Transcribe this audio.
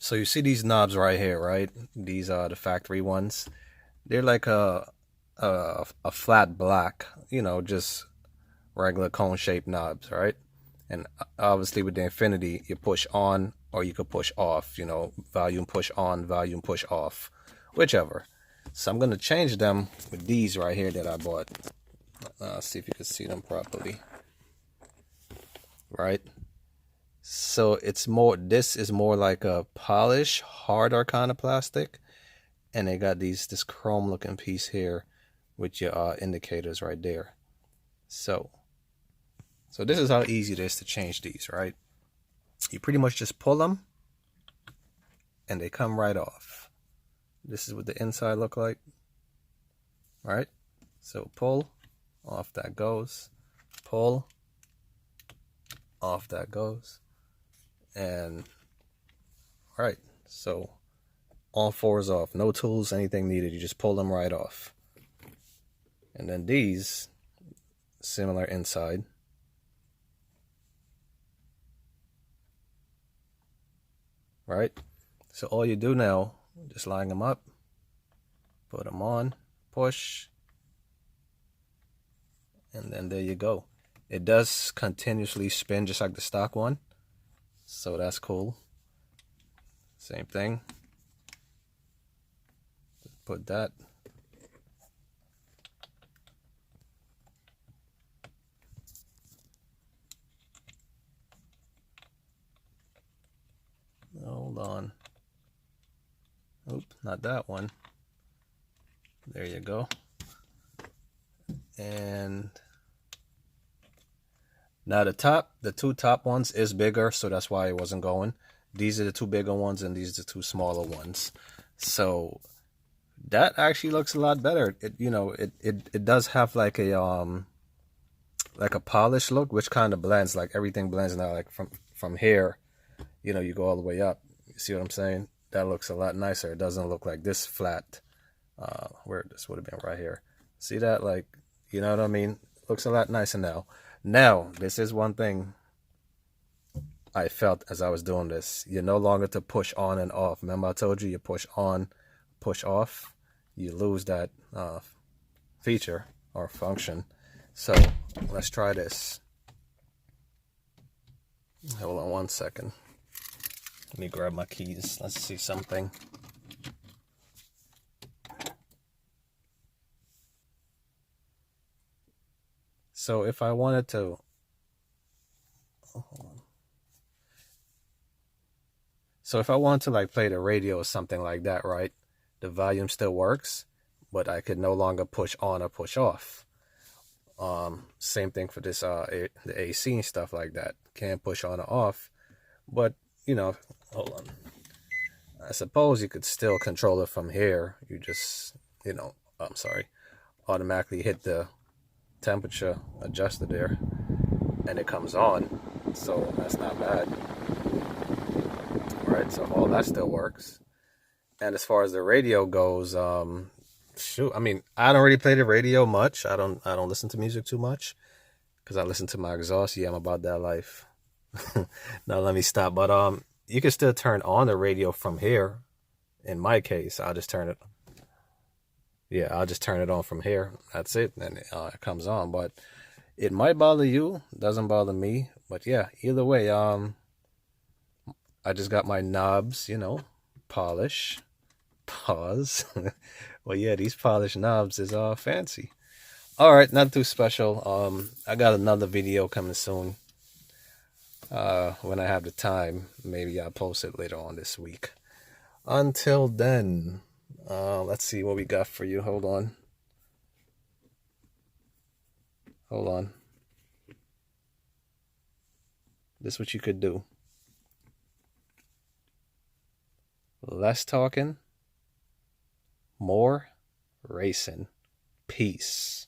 So you see these knobs right here, right? These are the factory ones. They're like a flat black, just regular cone-shaped knobs, right? And obviously with the Infinity, you push on or you could push off, volume push on, volume push off, whichever. So I'm gonna change them with these right here that I bought. See if you can see them properly, right? So this is more like a polish, harder kind of plastic. And they got this chrome looking piece here with your indicators right there. So this is how easy it is to change these, right? You pretty much just pull them and they come right off. This is what the inside look like, right? So pull, off that goes, pull, off that goes, and right, so all fours off, no tools, anything needed, you just pull them right off. And then these, similar inside. Right? So all you do now, just line them up, put them on, push, and then there you go. It does continuously spin just like the stock one, so that's cool. Same thing. Put that. Hold on. Oop, not that one. There you go. And now the two top ones is bigger, so that's why it wasn't going. These are the two bigger ones and these are the two smaller ones. So that actually looks a lot better. It does have like a polished look, which kind of blends, like everything blends now, like from here, you go all the way up. You see what I'm saying? That looks a lot nicer. It doesn't look like this flat, where this would have been right here. See that? Like, you know what I mean? It looks a lot nicer now. Now, this is one thing I felt as I was doing this. You're no longer to push on and off. Remember I told you push on, push off. You lose that feature or function. So let's try this. Hold on one second. Let me grab my keys. Let's see something. So if I wanted to, so if I want to like play the radio or something like that, right? The volume still works, but I could no longer push on or push off. Same thing for this the AC and stuff like that. Can't push on or off, but hold on. I suppose you could still control it from here. You just, I'm sorry, automatically hit the temperature adjuster there and it comes on. So that's not bad. Right, so all that still works. And as far as the radio goes, shoot, I mean, I don't really play the radio much. I don't listen to music too much because I listen to my exhaust. Yeah, I'm about that life. Now let me stop. But you can still turn on the radio from here. In my case, I'll just turn it. Yeah, I'll just turn it on from here. That's it, and it comes on. But it might bother you. Doesn't bother me. But yeah, either way, I just got my knobs, polish, pause. Well, yeah, these polished knobs is fancy. All right, not too special. I got another video coming soon. When I have the time, maybe I'll post it later on this week. Until then, let's see what we got for you. Hold on. This is what you could do. Less talking, more racing. Peace.